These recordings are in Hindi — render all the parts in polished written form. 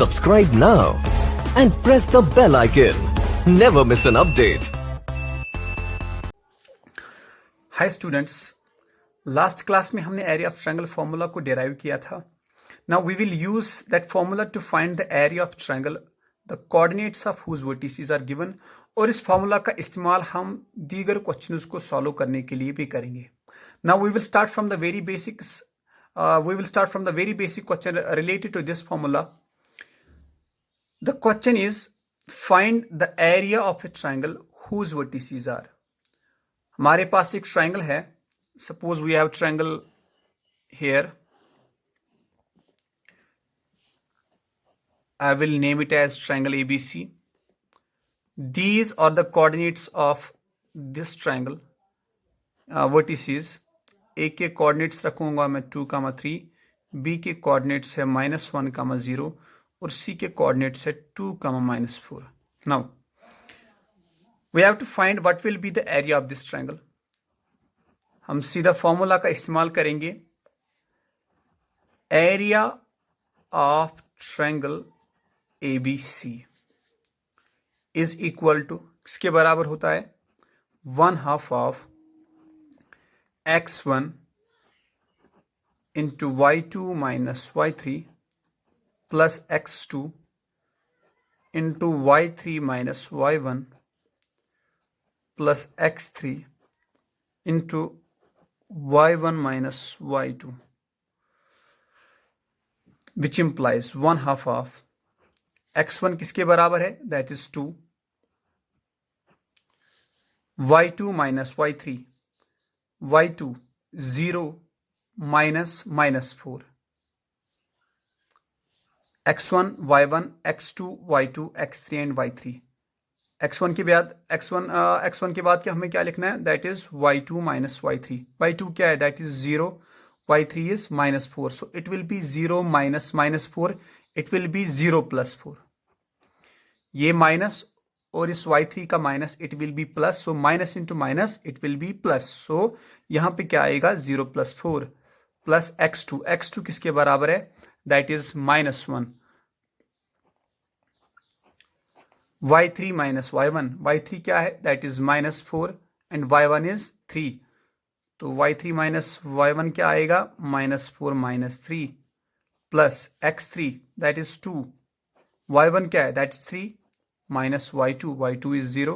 Subscribe now and press the bell icon. Never miss an update. Hi students, last class में हमने एरिया ऑफ ट्रायंगल फॉर्मूला को डिराइव किया था. Now we will use that formula to find the area of triangle, the coordinates of whose vertices are given. और इस फॉर्मूला का इस्तेमाल हम दीगर क्वेश्चंस को सॉल्व करने के लिए भी करेंगे. Now we will start from the very basics. We will start from the very basic question related to this formula. The question is, find the area of a triangle whose vertices are. हमारे पास एक triangle है. Suppose we have triangle here. I will name it as triangle ABC. These are the coordinates of this triangle. Vertices. ए के कोऑर्डिनेट्स रखूंगा मैं 2,3, बी के कोऑर्डिनेट्स है -1,0 और सी के कोऑर्डिनेट्स है 2,-4. Now we have to find what will be the area of this triangle. हम सीधा फॉर्मूला का इस्तेमाल करेंगे. Area of triangle ABC is equal to, इसके बराबर होता है 1/2 of x1 into y2 minus y3 plus x2 into y3 minus y1 plus x3 into y1 minus y2, which implies 1/2 of x1 किसके बराबर है, that is 2, y2 minus y3, y2 0 minus -4, x1 y1 x2 y2 x3 and y3. x1 के बाद क्या हमें क्या लिखना है, that is y2 minus y3. y2 क्या है, that is 0, y3 is -4. So it will be 0 minus -4, it will be 0 plus 4. ये माइनस और इस y3 का minus, it will be plus. So minus into minus it will be plus. So यहां पे क्या आएगा, 0 plus 4 प्लस x2. x2 किसके बराबर है, that is -1. y3 minus y1, y3 क्या है, that is -4 and y1 is 3. तो y3 minus y1 क्या आएगा, -4 -3 plus x3 that is 2. y1 क्या है, that is 3 minus y2, y2 is 0.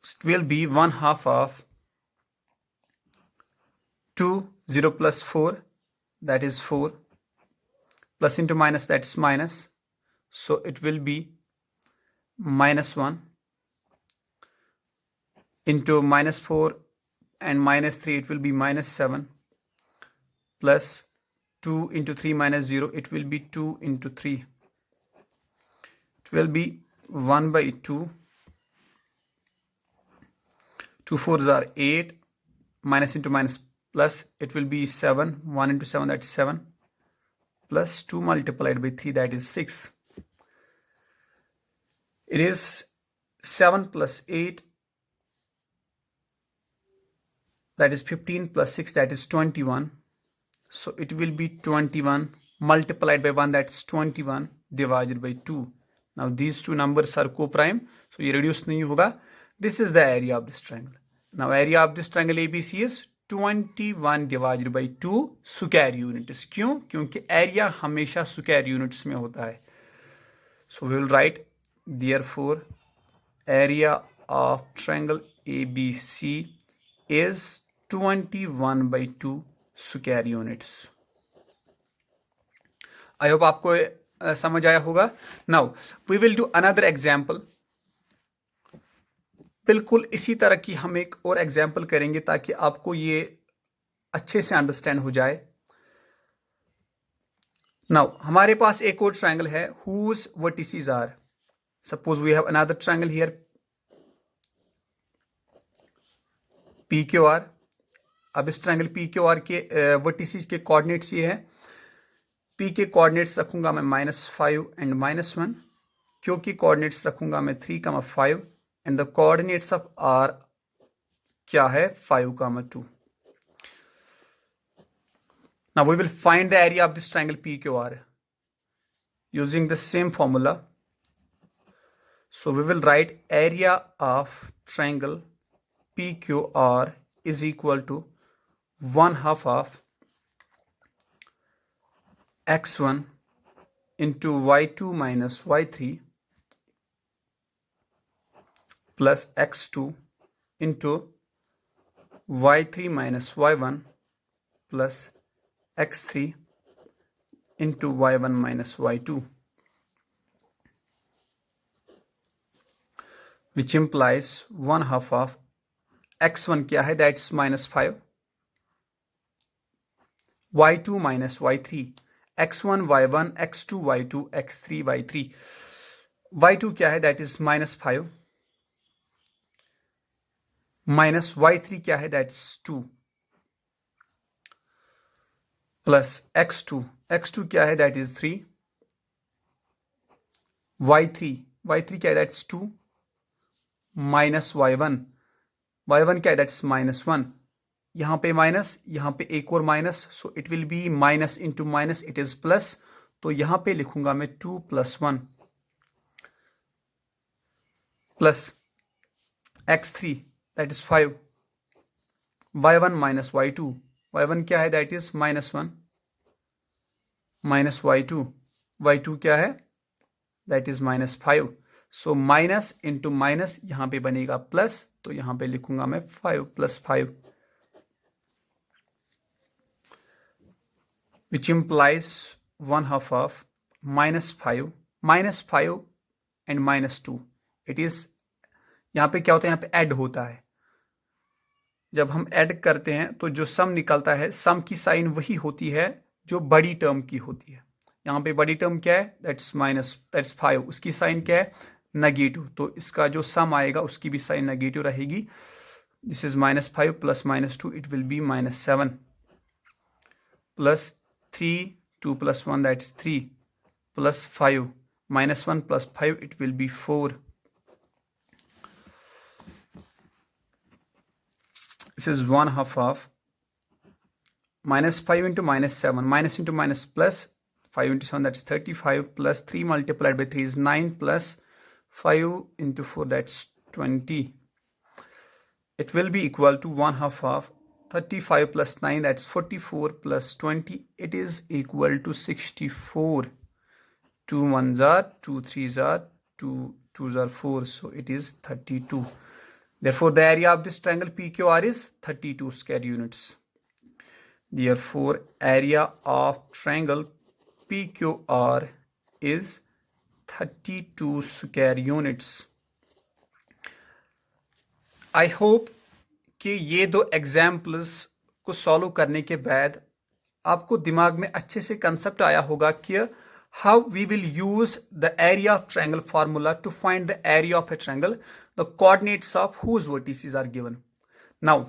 It will be 1/2 of 2, 0 plus 4, that is 4, plus into minus, that's minus. So it will be -1 into -4 and -3, it will be -7, plus 2 into 3 minus 0, it will be 2 into 3. It will be 1/2. 2 4s are 8. Minus into minus plus, it will be 7. 1 into 7, that's 7. Plus 2 multiplied by 3, that is 6. It is 7 plus 8, that is 15, plus 6, that is 21. So it will be 21 multiplied by 1, that's 21 divided by 2. Now these two numbers are co-prime, so ये reduce नहीं होगा. This is the area of this triangle. Now area of this triangle ABC is 21 divided by 2 square units. क्यों? क्योंकि area हमेशा square units में होता है. So we will write, therefore area of triangle ABC is 21 by 2 square units. I hope आपको समझ आया होगा. Now we will do another example. बिल्कुल इसी तरह की हम एक और एग्जाम्पल करेंगे ताकि आपको ये अच्छे से अंडरस्टैंड हो जाए. नाउ हमारे पास एक और ट्रायंगल है whose vertices are. Suppose we have another triangle here PQR. अब इस ट्रायंगल PQR के वर्टिसेस के कोऑर्डिनेट्स ये है. P के कोऑर्डिनेट्स रखूंगा मैं -5 एंड -1. Q के कोऑर्डिनेट्स रखूंगा मैं 3,5 and the coordinates of R क्या है, 5,2. Now we will find the area of this triangle PQR using the same formula. So we will write area of triangle PQR is equal to 1/2 of x1 into y2 minus y3 plus x2 into y3 minus y1 plus x3 into y1 minus y2, which implies 1/2 of x1 क्या है, that's -5, y2 minus y3, x1 y1, x2 y2, x3 y3, y2 क्या है, that is -5, minus y3 क्या है, that's 2, plus x2, x2 क्या है, that is 3, y3 क्या है, that's 2, minus y1 क्या है, that's -1, यहाँ पे माइनस, यहाँ पे एक और minus, so it will B minus into minus, it is plus, तो यहाँ पे लिखूंगा मैं 2 + 1 plus x3 that is 5, y1 minus y2, y1 क्या है, दैट इज -1 माइनस y2 क्या है, that is -5, so minus into minus यहाँ पे बनेगा प्लस, तो यहाँ पे लिखूंगा मैं 5 + 5, which implies 1/2 of -5 and -2. It is, यहाँ पे क्या होता है, यहाँ पे ऐड होता है, जब हम ऐड करते हैं तो जो सम निकलता है, सम की साइन वही होती है जो बड़ी टर्म की होती है। यहाँ पे बड़ी टर्म क्या है, दैट्स 5, उसकी साइन क्या है, नेगेटिव, तो इसका जो सम आएगा उसकी भी साइन नेगेटिव रहेगी। This is -5 + -2, it will B -7 plus 3, 2 + 1 that's 3 plus 5, -1 + 5 it will be 4. This is 1/2 of -5 into -7, minus into minus plus 5 into 7 that's 35 plus 3 multiplied by 3 is 9 plus 5 into 4 that's 20. It will be equal to 1/2 of 35 plus 9 that's 44 plus 20, it is equal to 64. 2 1s are 2 3s are 2 2s are 4, so it is 32. Therefore the area of this triangle PQR is 32 square units. Therefore area of triangle PQR is 32 square units. I hope कि ये दो एग्जाम्पल्स को सॉल्व करने के बाद आपको दिमाग में अच्छे से कंसेप्ट आया होगा कि how we will use the area of triangle formula to find the area of a triangle, the coordinates of whose vertices are given. Now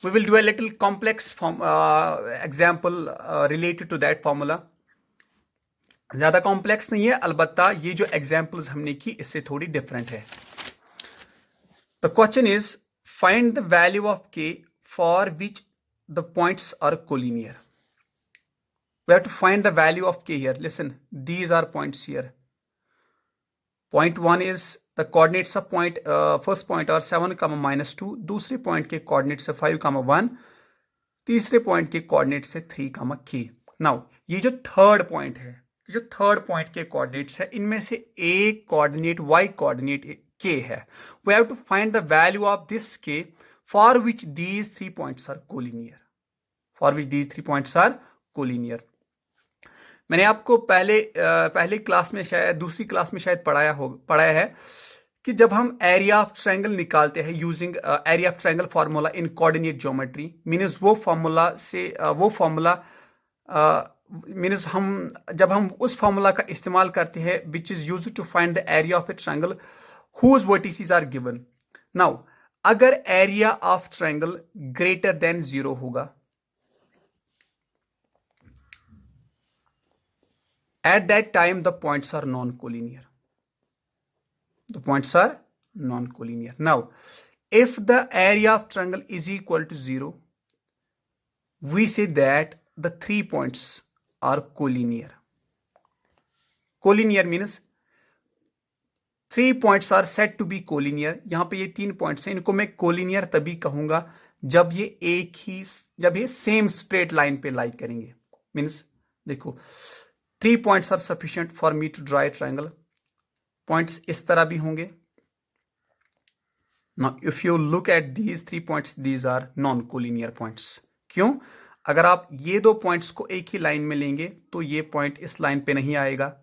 we will do a little complex example related to that formula. ज्यादा कॉम्प्लेक्स नहीं है, अलबत्ता ये जो एग्जाम्पल्स हमने की इससे थोड़ी डिफरेंट है. The question is find the value of k for which the points are collinear. We have to find the value of k here. Listen, these are points here. Point 1 is the coordinates of point, first point are 7, -2, दूसरे point के coordinates है 5, 1, तीसरे point के coordinates है 3, k. Now ये जो third point है, जो third point के coordinates है, इनमें से एक coordinate y coordinate k है. We have to find the value of this k for which these 3 points are collinear. मैंने आपको पहले क्लास में शायद दूसरी क्लास में शायद पढ़ाया है कि जब हम एरिया ऑफ ट्रायंगल निकालते हैं using area of triangle formula in coordinate geometry, means वो फार्मूला मीन्स जब हम उस फार्मूला का इस्तेमाल करते हैं which is used to find the area of a triangle whose vertices are given. Now अगर area of triangle greater than 0 होगा, at that time the points are non-collinear. Now if the area of triangle is equal to 0, we say that the 3 points are collinear. Collinear means 3 points are said to be collinear. यहां पे ये 3 पॉइंट्स हैं, इनको मैं collinear तभी कहूंगा जब ये सेम स्ट्रेट लाइन पे लाई करेंगे. मीन्स देखो 3 points are sufficient for me to draw a triangle. Points इस तरह भी होंगे. Now if you look at these 3 points, these are non-collinear points. क्यों? अगर आप ये 2 पॉइंट्स को एक ही लाइन में लेंगे तो ये पॉइंट इस लाइन पे नहीं आएगा.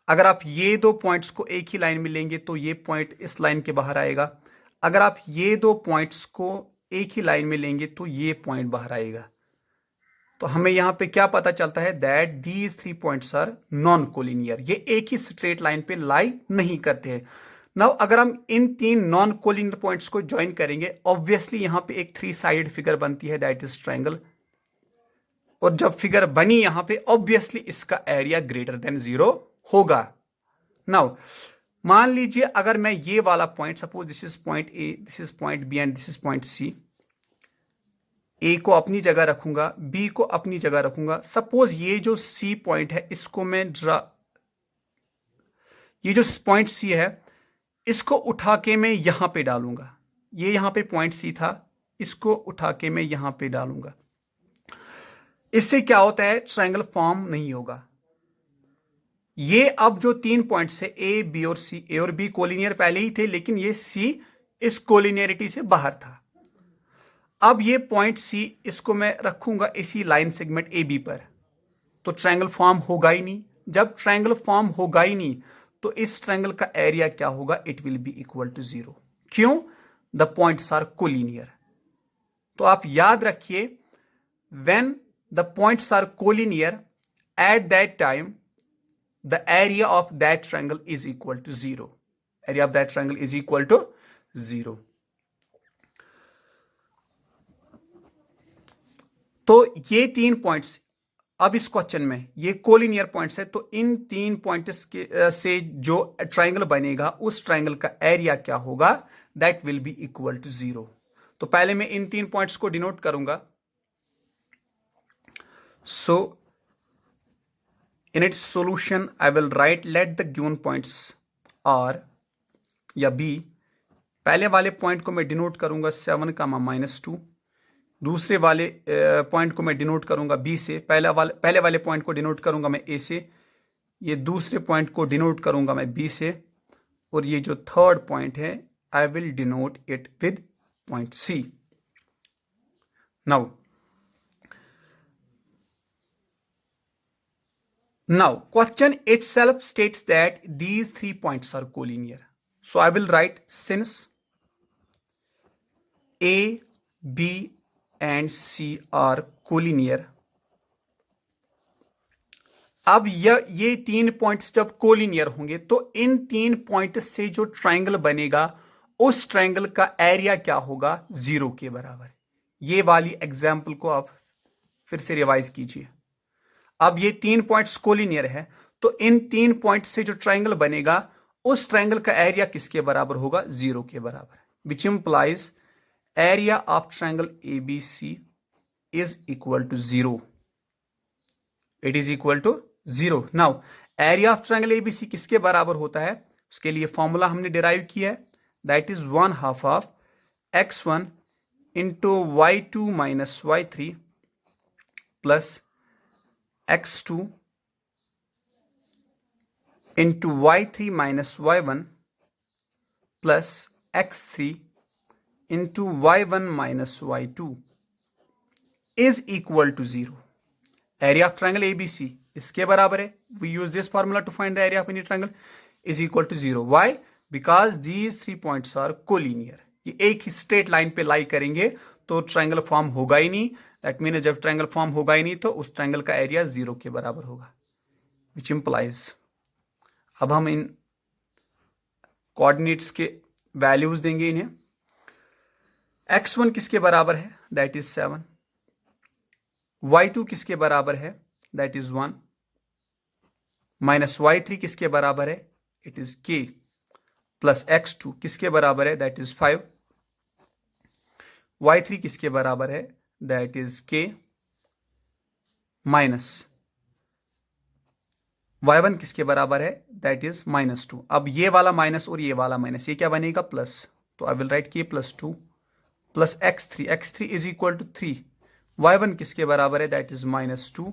अगर आप ये 2 पॉइंट्स को एक ही लाइन में लेंगे तो ये पॉइंट इस लाइन के बाहर आएगा. अगर आप ये 2 पॉइंट्स को एक ही लाइन में लेंगे तो ये पॉइंट बाहर आएगा. तो हमें यहां पे क्या पता चलता है? That these 3 points are non collinear. ये एक ही स्ट्रेट लाइन पे लाई नहीं करते हैं. नाउ अगर हम इन 3 नॉन कोलिनियर पॉइंट्स को ज्वाइन करेंगे, ऑब्वियसली यहां पे एक 3 साइड फिगर बनती है, दैट इज ट्रायंगल. और जब फिगर बनी यहां पे, ऑब्वियसली इसका एरिया ग्रेटर देन 0 होगा. नाउ मान लीजिए अगर मैं ये वाला point, suppose this is point A, this is point B and this is point C. A को अपनी जगह रखूंगा, बी को अपनी जगह रखूंगा. सपोज ये जो सी पॉइंट है इसको मैं ये जो पॉइंट सी है इसको उठा के मैं यहां पे डालूंगा. ये यहां पे पॉइंट सी था, इसको उठा के मैं यहां पे डालूंगा. इससे क्या होता है? ट्रायंगल फॉर्म नहीं होगा. ये अब जो 3 पॉइंट्स है ए बी और सी, ए और बी कोलिनियर पहले ही थे, लेकिन ये सी इस कोलिनियरिटी से बाहर था. अब ये पॉइंट सी, इसको मैं रखूंगा इसी लाइन सेगमेंट ए बी पर, तो ट्रायंगल फॉर्म होगा ही नहीं. जब ट्रायंगल फॉर्म होगा ही नहीं तो इस ट्रायंगल का एरिया क्या होगा? It will be equal to 0. क्यों? The points are collinear. तो आप याद रखिए, when the points are collinear, at that time the area of that triangle is equal to 0. Area of that triangle is equal to 0. तो ये 3 पॉइंट्स अब इस क्वेश्चन में ये कोलिनियर पॉइंट्स है, तो इन 3 पॉइंट्स के से जो ट्राइंगल बनेगा उस ट्राइंगल का एरिया क्या होगा? That will be equal to 0. तो पहले मैं इन 3 पॉइंट्स को डिनोट करूंगा. सो in its solution I will write let the given points R या B. पहले वाले पॉइंट को मैं डिनोट करूंगा 7, -2. दूसरे वाले पॉइंट को मैं डिनोट करूंगा B से. पहले वाले पॉइंट को डिनोट करूंगा मैं A से. ये दूसरे पॉइंट को डिनोट करूंगा मैं B से. और ये जो थर्ड पॉइंट है I will denote it with point C. Now question itself states that these 3 points are collinear. So I will write since A, B and C are collinear. अब ये 3 पॉइंट्स जब कोलिनियर होंगे तो इन 3 पॉइंट से जो ट्राइंगल बनेगा उस ट्राइंगल का एरिया क्या होगा? 0 के बराबर. ये वाली एग्जाम्पल को आप फिर से रिवाइज कीजिए. अब ये 3 पॉइंट्स कोलिनियर है, तो इन 3 पॉइंट से जो ट्राइंगल बनेगा उस ट्राइंगल का एरिया किसके बराबर होगा? 0 के बराबर. Which implies area of triangle ABC is equal to 0. It is equal to 0. Now area of triangle ABC किसके बराबर होता है? उसके लिए फॉर्मूला हमने डिराइव किया है, that is 1/2 of x1 into y2 minus y3 plus x2 into y3 minus y1 plus x3 into y1 minus y2 is equal to 0. Area of triangle ABC इसके बराबर है. We use this formula to find the area of any triangle is equal to 0. Why? Because these 3 points are collinear. ये एक ही स्ट्रेट लाइन पे लाई करेंगे तो ट्राइंगल फॉर्म होगा ही नहीं. दैट मीन जब ट्राइंगल फॉर्म होगा ही नहीं तो उस ट्राइंगल का एरिया 0 के बराबर होगा. विच इंप्लाइज, अब हम इन कोऑर्डिनेट्स के वैल्यूज देंगे इन्हें. x1 किसके बराबर है? That is 7. y2 किसके बराबर है? That is 1. माइनस y3 किसके बराबर है? It is k. Plus x2 किसके बराबर है? That is 5. y3 किसके बराबर है? That is k. Minus y1 किसके बराबर है, दैट इज -2। अब ये वाला माइनस और ये वाला माइनस, ये क्या बनेगा प्लस, तो आई विल राइट के +2 plus x3 is equal to 3। y1 किसके बराबर है, दैट इज -2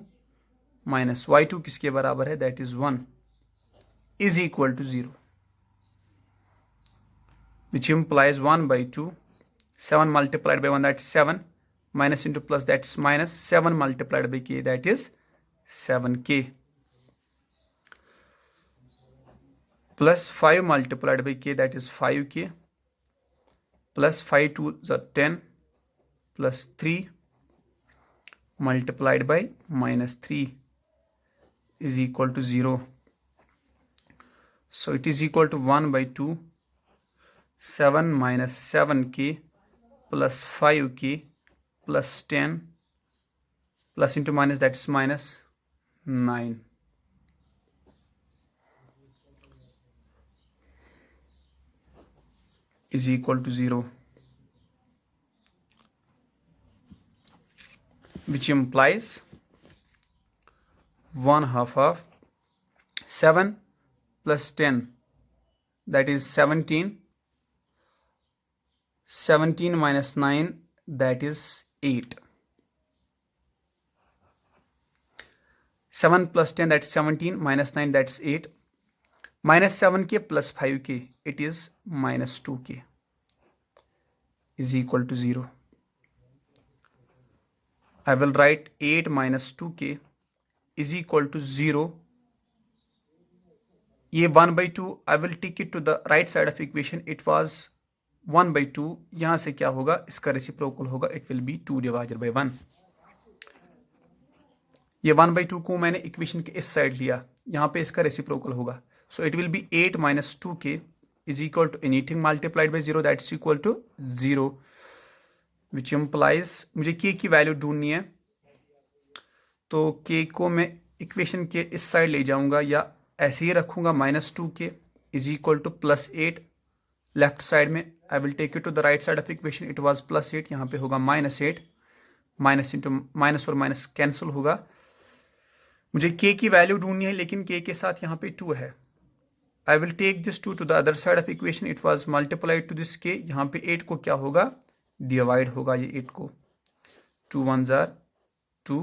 माइनस y2 किसके बराबर है, that is 1 is equal to 0, which implies 1/2, 7 multiplied by 1, that's 7, minus into plus, that's minus, 7 multiplied by k, that is 7k, plus 5 multiplied by k, that is 5k, plus 5 2s are 10, plus 3 multiplied by -3 is equal to 0. So it is equal to 1/2, 7 minus 7k plus 5k plus 10 plus into minus, that's minus 9. Is equal to 0, which implies 1/2 of 7 plus 10, that is 17. 17 minus 9, that is 8. 7 plus 10, that's 17, minus 9, that's 8. Minus 7k plus 5k, it is minus 2k, is equal to 0. I will write 8 minus 2k is equal to 0. ये 1/2, I will take it to the right side of equation. It was 1/2. यहाँ से क्या होगा, इसका रेसिप्रोकल होगा, it will be 2 divided by 1. ये 1/2 को मैंने इक्वेशन के इस साइड लिया, यहाँ पे इसका रेसिप्रोकल होगा. So it will be 8 minus 2k is equal to anything multiplied by 0, that's equal to 0, which implies मुझे k की वैल्यू ढूंढनी है, तो k को मैं इक्वेशन के इस साइड ले जाऊंगा या ऐसे ही रखूंगा. -2k is equal to +8. Left side में I will take it to the right side of equation, it was +8, यहाँ पे होगा -8, माइनस इंटू माइनस और माइनस कैंसिल होगा. मुझे k की वैल्यू ढूंढनी है, लेकिन k के साथ यहाँ पे 2 है. I will take this 2 to the other side of equation. It was multiplied to this k. यहाँ पे 8 को क्या होगा, डिवाइड होगा ये 8 को. 2 1s are 2,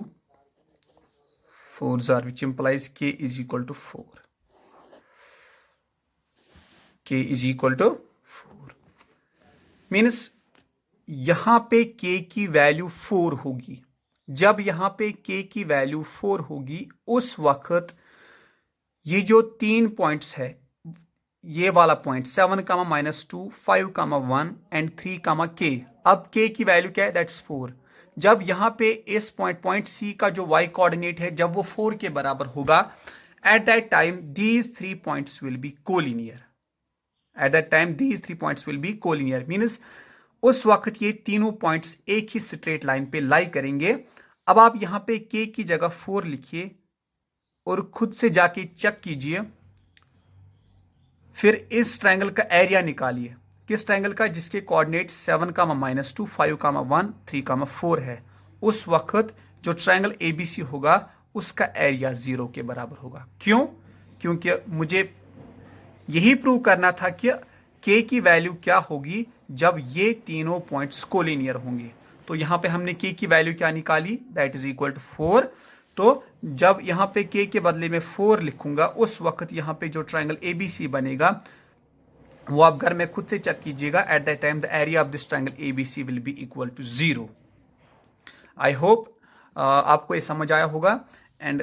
4s are, which implies k is equal to 4. k is equal to 4. Means यहाँ पे k की वैल्यू 4 होगी. जब यहाँ पे k की वैल्यू 4 होगी, उस वक्त ये जो 3 पॉइंट्स है, ये वाला पॉइंट 7, -2, 5, 1 एंड 3, k. अब k की वैल्यू क्या है, दैट्स 4. जब यहाँ पे इस पॉइंट C का जो y कोऑर्डिनेट है, जब वो 4 के बराबर होगा, eight that time these 3 points will be collinear. At that time these 3 points will be collinear. Means उस वक्त ये तीनों पॉइंट्स एक ही स्ट्रेट लाइन पे लाई करेंगे. अब आप यहाँ पे k की जगह 4 लिखिए और खुद से जाके चेक कीजिए. फिर इस ट्रायंगल का एरिया निकालिए. किस ट्रायंगल का, जिसके कोऑर्डिनेट 7, -2, 5, 1, 3, 4 है. उस वक्त जो ट्रायंगल ABC होगा, उसका एरिया 0 के बराबर होगा. क्यों? क्योंकि मुझे यही प्रूव करना था कि k की वैल्यू क्या होगी जब ये तीनों पॉइंट्स कोलिनियर होंगे. तो यहां पे हमने k की वैल्यू क्या निकाली, दैट इज इक्वल टू 4. तो जब यहां पे k के बदले में 4 लिखूंगा, उस वक्त यहां पे जो ट्रायंगल ABC बनेगा, वो आप घर में खुद से चेक कीजिएगा. At that time the area of this triangle ABC will be equal to 0. I hope आपको ये समझ आया होगा. एंड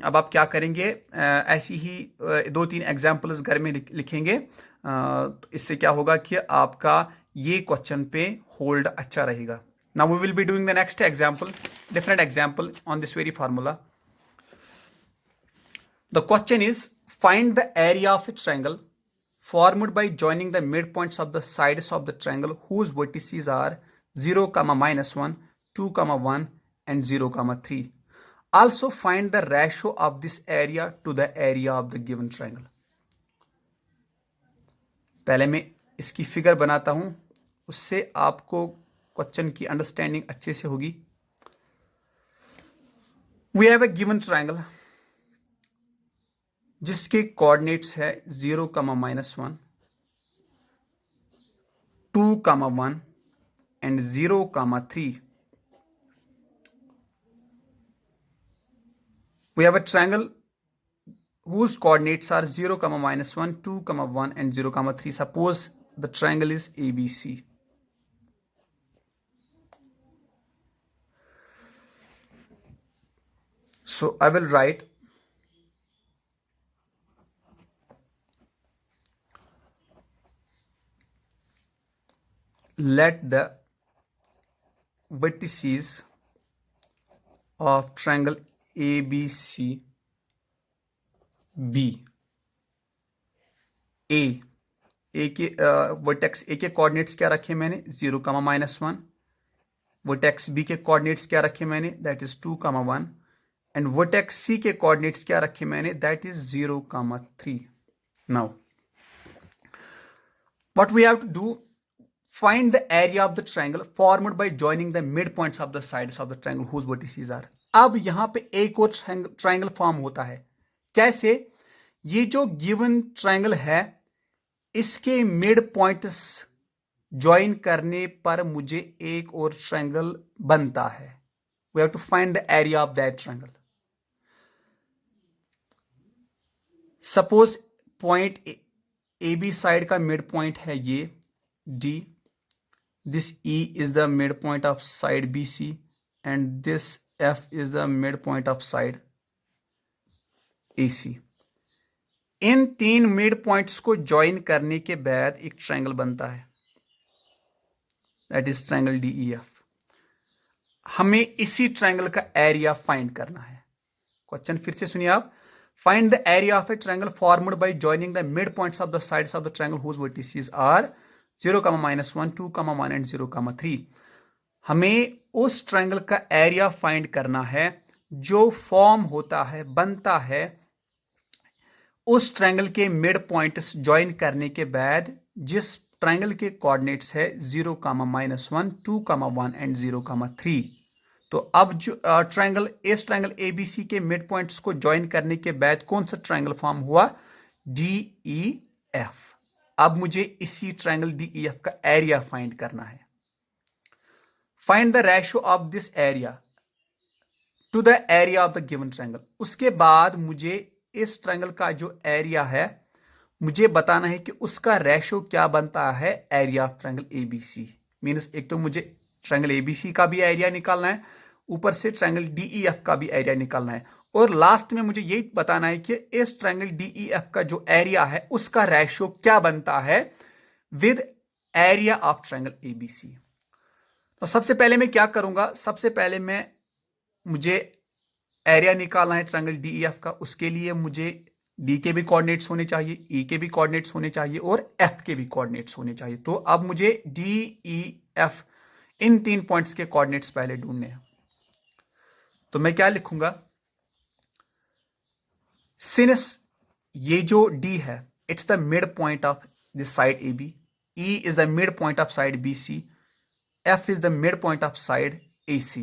अब आप क्या करेंगे, ऐसी ही 2-3 एग्जाम्पल्स घर में लिखेंगे. इससे क्या होगा कि आपका ये क्वेश्चन पे होल्ड अच्छा रहेगा. Now we will be doing the next example, different example on this very formula. The question is, find the area of a triangle formed by joining the midpoints of the sides of the triangle whose vertices are 0, -1, 2, 1 and 0, 3. Also find the ratio of this area to the area of the given triangle. पहले मैं इसकी फिगर बनाता हूं, उससे आपको क्वेश्चन की अंडरस्टैंडिंग अच्छे से होगी. We have a given triangle जिसके कोऑर्डिनेट्स है 0, -1, 2, 1 and 0, 3. We have a triangle whose coordinates are 0, -1, 2, 1 and 0, 3. Suppose the triangle is ABC. So I will write let the vertices of triangle ABC be ए के वर्टेक्स ए के कोऑर्डिनेट्स क्या रखे मैंने 0, -1. वर्टेक्स बी के कोऑर्डिनेट्स क्या रखे मैंने that is 2, 1 and vertex C के कोऑर्डिनेट्स क्या रखे मैंने that is 0, 3. Now what we have to do, find the area of the triangle formed by joining the midpoints of the sides of the triangle whose vertices are. अब यहां पे एक और ट्रायंगल फॉर्म होता है. कैसे? ये जो गिवन ट्रायंगल है इसके मिड पॉइंट्स ज्वाइन करने पर मुझे एक और ट्रायंगल बनता है. We have to find the area of that triangle. Suppose point A B side का मिड पॉइंट है ये D. This E is the midpoint of side BC and this F is the midpoint of side AC. इन तीन मिड पॉइंट्स को ज्वाइन करने के बाद एक ट्रायंगल बनता है दैट इज ट्रायंगल DEF. हमें इसी ट्रायंगल का एरिया फाइंड करना है. क्वेश्चन फिर से सुनिए आप. Find the area of a triangle formed by joining the mid points of the sides of the triangle whose vertices are 0, -1, 2, 1 and 0, 3. हमें उस ट्रायंगल का एरिया फाइंड करना है जो फॉर्म होता है, बनता है उस ट्रायंगल के मिड पॉइंट्स ज्वाइन करने के बाद जिस ट्रायंगल के कोऑर्डिनेट्स है 0, -1, 2, 1 एंड 0, 3. तो अब जो इस ट्रायंगल ABC के मिड पॉइंट्स को ज्वाइन करने के बाद कौन सा ट्रायंगल फॉर्म हुआ DEF. अब मुझे इसी ट्रायंगल DEF का एरिया फाइंड करना है. Find the ratio of this area to the area of the given triangle. उसके बाद मुझे इस ट्रायंगल का जो एरिया है मुझे बताना है कि उसका रेशियो क्या बनता है area of triangle ABC. Means एक तो मुझे ट्रायंगल ABC का भी एरिया निकालना है, ऊपर से ट्रायंगल DEF का भी एरिया निकालना है, और लास्ट में मुझे यही बताना है कि इस ट्रायंगल DEF का जो एरिया है उसका रेशियो क्या बनता है with area of triangle ABC. तो सबसे पहले मैं क्या करूंगा, सबसे पहले मुझे एरिया निकालना है ट्रायंगल DEF का. उसके लिए मुझे D के भी कोऑर्डिनेट्स होने चाहिए, E के भी कोऑर्डिनेट्स होने चाहिए और F के भी कोऑर्डिनेट्स होने चाहिए. तो अब मुझे DEF इन तीन पॉइंट्स के कोऑर्डिनेट्स पहले ढूंढने हैं. तो मैं क्या लिखूंगा, सिंस ये जो D है it's the mid point of this side AB, E is the mid point of side BC, F is the midpoint of side AC.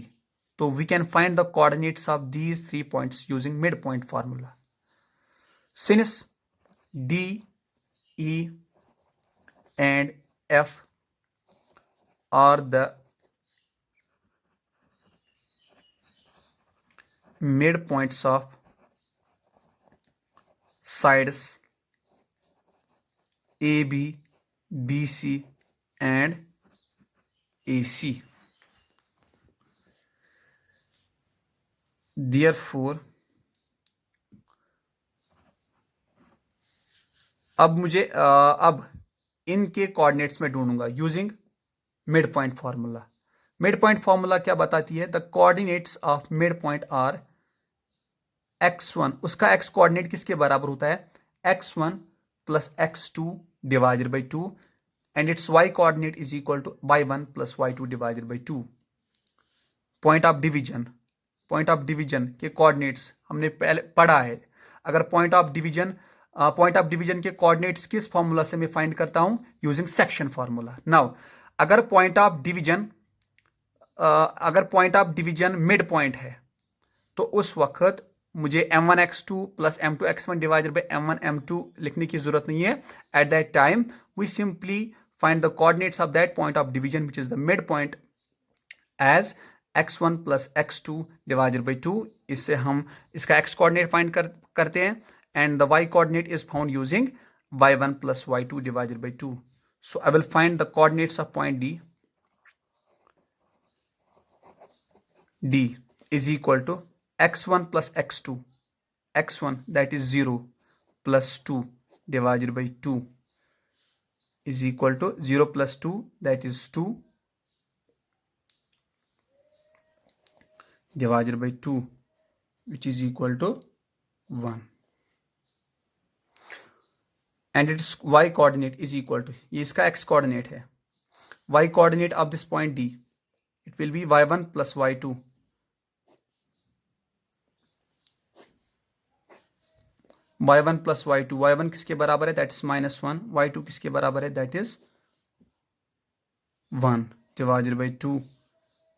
So we can find the coordinates of these 3 points using midpoint formula. Since D, E and F are the midpoints of sides AB, BC and AC. Therefore, अब मुझे अब इनके कोऑर्डिनेट्स में ढूंढूंगा using mid point formula. Mid point formula क्या बताती है, the coordinates of mid point are x1. उसका x कोऑर्डिनेट किसके बराबर होता है, x1 plus x2 divided by 2 and its y coordinate is equal to y1 plus y2 divided by 2. Point of division के कोऑर्डिनेट्स हमने पहले पढ़ा है. अगर पॉइंट ऑफ डिवीजन के कोऑर्डिनेट्स किस फॉर्मूला से मैं फाइंड करता हूं, यूजिंग सेक्शन फॉर्मूला. नाउ अगर point of division mid point है तो उस वक्त मुझे m1x2 plus m2x1 divided by m1 m2 लिखने की जरूरत नहीं है. At that time we simply find the coordinates of that point of division which is the midpoint as x1 plus x2 divided by 2. इससे हम इसका x coordinate find करते हैं and the y coordinate is found using y1 plus y2 divided by 2. So I will find the coordinates of point D. D is equal to x1 plus x2. x1 that is 0 plus 2 divided by 2 is equal to 0 plus 2 that is 2 divided by 2 which is equal to 1 and its y coordinate is equal to, ये इसका x coordinate है, y coordinate of this point D, it will be y1 plus y2. y1 plus y2, y1 किसके बराबर है, that is -1, y2 किसके बराबर है, that is 1 divided by 2.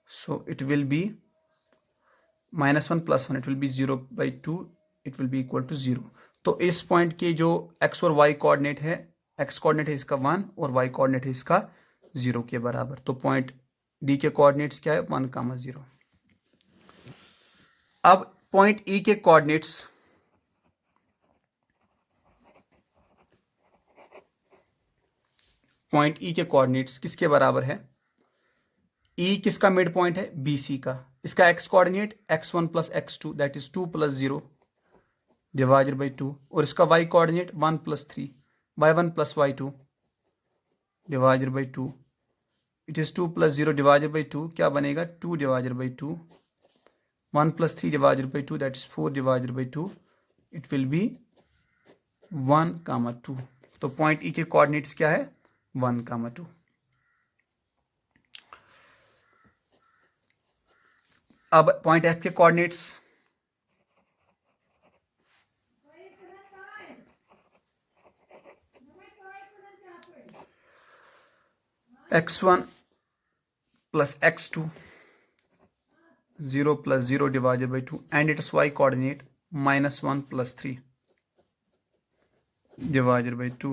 So it will be -1 plus 1, it will be 0 by 2, it will be equal to 0. तो इस पॉइंट के जो x और y कोऑर्डिनेट है, x कोऑर्डिनेट है इसका 1 और y कोऑर्डिनेट है इसका 0 के बराबर. तो पॉइंट D के कोऑर्डिनेट्स क्या है, 1, 0. अब पॉइंट E के कोऑर्डिनेट्स किसके बराबर है, E किसका मिड पॉइंट है, BC का. इसका x coordinate x1 plus x2 that is 2 plus 0 divided by 2 और इसका y coordinate 1 plus 3 y1 plus y2 divided by 2. It is 2 plus 0 divided by 2 क्या बनेगा, 2 divided by 2. 1 plus 3 divided by 2 that is 4 divided by 2. It will B 1, 2. तो पॉइंट E के कोऑर्डिनेट्स क्या है, 1, 2. अब पॉइंट F के coordinates x1 plus x2 0 plus 0 divided by 2 and its y coordinate -1 plus 3 divided by 2.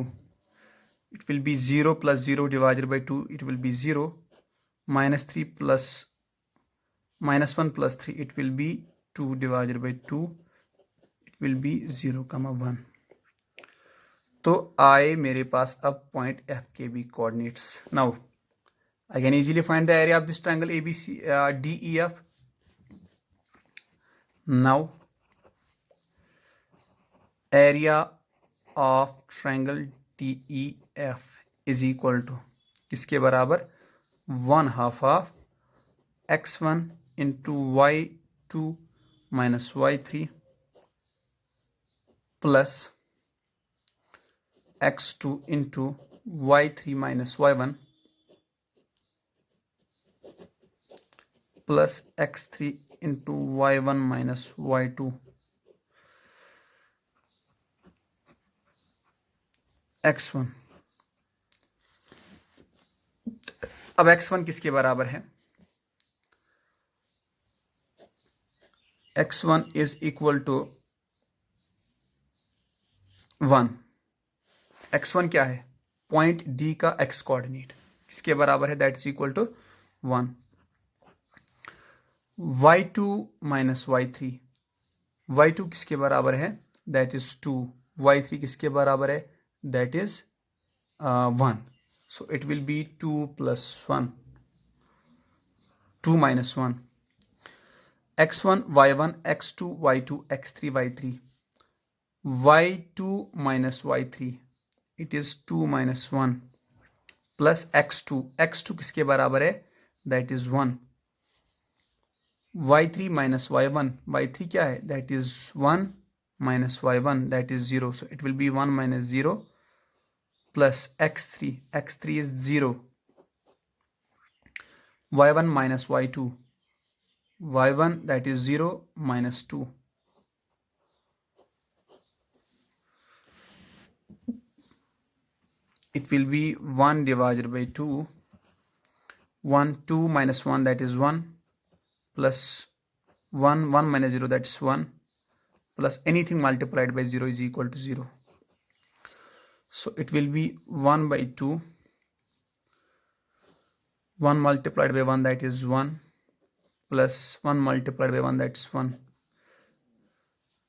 It will be 0 plus 0 divided by 2, it will be 0, -3 plus -1 plus 3, it will be 2 divided by 2, it will be 0, 1. तो आए मेरे पास अब पॉइंट F के भी coordinates. Now I can easily find the area of this triangle ABC DEF. Now area of triangle DEF is equal to किसके बराबर, 1/2 of x1 into y2 minus y3 plus x2 into y3 minus y1 plus x3 into y1 minus y2 x1. अब x1 किसके बराबर है, x1 is equal to 1. x1 क्या है, पॉइंट D का x कोऑर्डिनेट किसके बराबर है, that is equal to 1. y2 minus y3, y2 किसके बराबर है, दैट इज 2. y3 किसके बराबर है, that is 1. So it will B 2 plus 1, 2 minus 1. x1 y1 x2 y2 x3 y3, y2 minus y3 it is 2 minus 1 plus x2, x2 किसके बराबर है, that is 1. y3 minus y1, y3 क्या है, that is 1 minus y1 that is 0. So it will be 1 minus 0 plus x3, x3 is 0. y1 minus y2, y1 that is 0 minus 2. It will be 1 divided by 2. 1, 2 minus 1 that is 1 plus 1 1 minus 0 that's 1 plus anything multiplied by 0 is equal to 0. So it will be 1 by 2, 1 multiplied by 1 that is 1 plus 1 multiplied by 1 that's 1.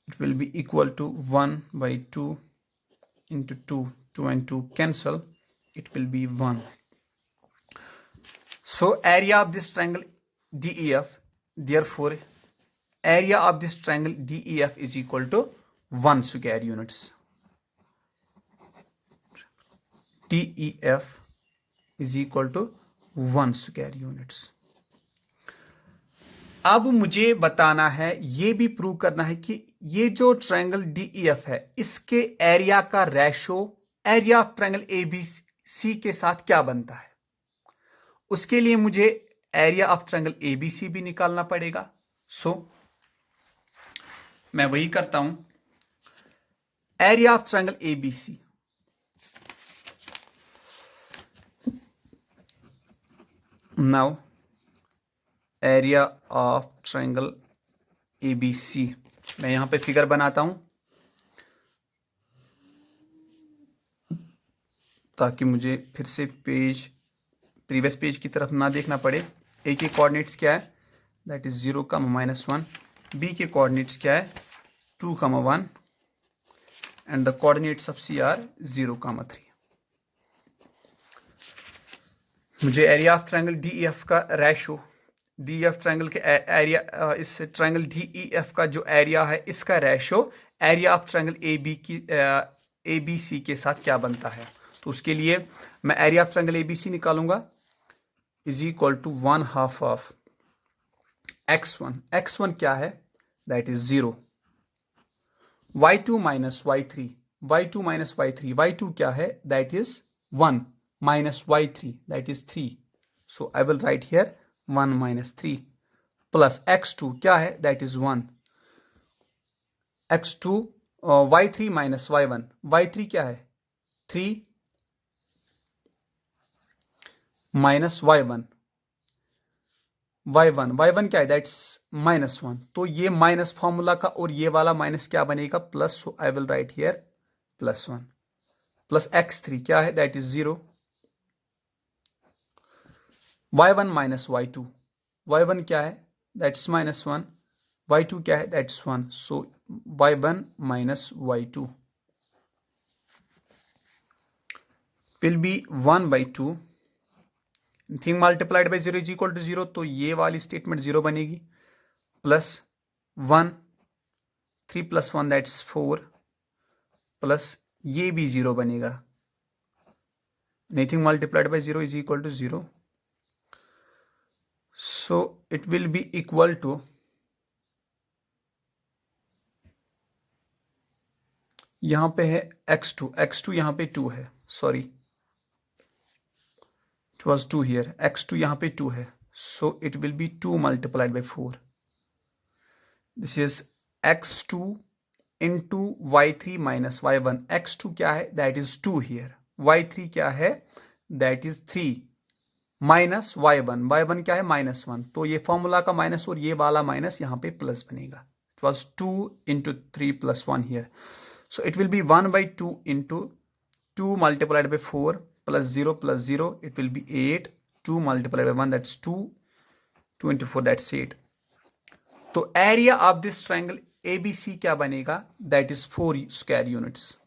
It will be equal to 1 by 2 into 2. 2 and 2 cancel. It will be 1. So area of this triangle DEF, therefore area of this triangle DEF is equal to 1 square units. DEF is equal to 1 square units. अब मुझे बताना है, ये भी प्रूव करना है कि ये जो ट्रायंगल DEF है इसके एरिया का ratio area of triangle ABC के साथ क्या बनता है. उसके लिए मुझे एरिया ऑफ ट्रायंगल ABC भी निकालना पड़ेगा. सो मैं वही करता हूं. Area of triangle ABC, now area of triangle ABC, मैं यहां पे फिगर बनाता हूं ताकि मुझे फिर से प्रीवियस पेज की तरफ ना देखना पड़े. ए के कोऑर्डिनेट्स क्या है, दैट इज 0, -1. बी के कोऑर्डिनेट्स क्या है, 2, 1 and the coordinates of C are 0, 3. मुझे एरिया ऑफ ट्रायंगल DEF का रेशो, DEF ट्रायंगल के एरिया, इस ट्रायंगल DEF का जो एरिया है इसका ratio area of triangle ABC के साथ क्या बनता है. तो उसके लिए मैं एरिया ऑफ ट्रायंगल ABC निकालूंगा, is equal to 1/2 of x1. x1 क्या है, that is 0. y2 minus y3, y2 minus y3, y2 क्या है, that is 1 minus y3, that is 3. So I will write here 1 minus 3 plus x2 क्या है, that is 1. x2 y3 minus y1, y3 क्या है, 3 minus y1, y1 क्या है, that's -1. तो ये माइनस फॉर्मूला का और ये वाला माइनस क्या बनेगा, plus. So I will write here +1 plus x3 क्या है, that is 0. y1 minus y2, y1 क्या है, दैट्स -1. y2 क्या है, that's 1. So y1 minus y2 will be 1 by 2. Thing multiplied by 0 is equal to 0, तो ये वाली स्टेटमेंट 0 बनेगी. +1, 3 + 1 दैट्स 4, प्लस ये भी 0 बनेगा. Anything multiplied by 0 is equal to 0. So it will be equal to, यहां पे है x2 यहां पे 2 है, sorry it was 2 here, x2 यहां पे 2 है. So it will be 2 multiplied by 4. This is x2 into y3 minus y1. x2 क्या है, that is 2 here. y3 क्या है, that is 3 माइनस y1 क्या है, -1. तो ये फॉर्मूला का माइनस और ये वाला माइनस यहाँ पे प्लस बनेगा. It was 2 into 3 + 1 here. So it will B 1 by 2 into 2 multiplied by 4 plus 0 plus 0, it will be 8. 2 multiplied by 1, that's 2. 2 into 4, that's 8. तो area of this triangle ABC क्या बनेगा, that is 4 square units.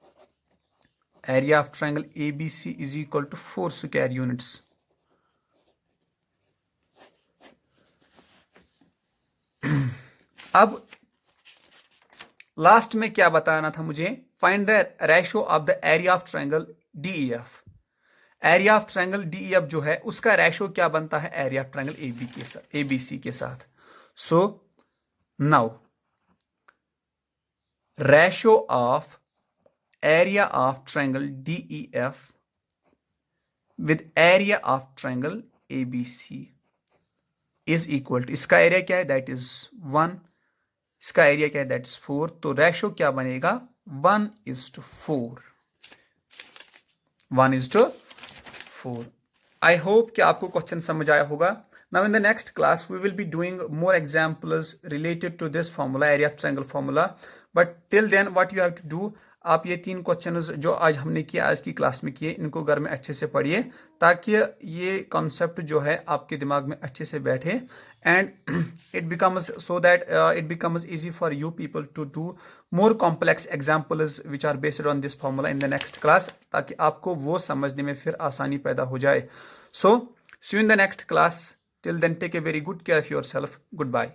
Area of triangle ABC is equal to 4 square units. अब लास्ट में क्या बताना था मुझे, find the ratio of the area of triangle DEF. Area of triangle DEF जो है उसका रेशो क्या बनता है एरिया ऑफ ट्रायंगल ABC के साथ. So now ratio of area of triangle DEF with area of triangle ABC is equal to, इसका एरिया क्या है, दैट इज 1, इसका एरिया क्या है, दैट इज 4. तो रेशो क्या बनेगा, 1:4. 1:4. आई होप कि आपको क्वेश्चन समझ आया होगा. Now in the next class, we will be doing more examples related to this formula, area of triangle formula. But till then, what you have to do, आप ये 3 क्वेश्चंस जो आज हमने किए, आज की क्लास में किए, इनको घर में अच्छे से पढ़िए ताकि ये कॉन्सेप्ट जो है आपके दिमाग में अच्छे से बैठे and it becomes so that it becomes easy for you people to do more complex examples which are based on this formula in the next class, ताकि आपको वो समझने में फिर आसानी पैदा हो जाए. So see you in the next class. Till then, take a very good care of yourself. Goodbye.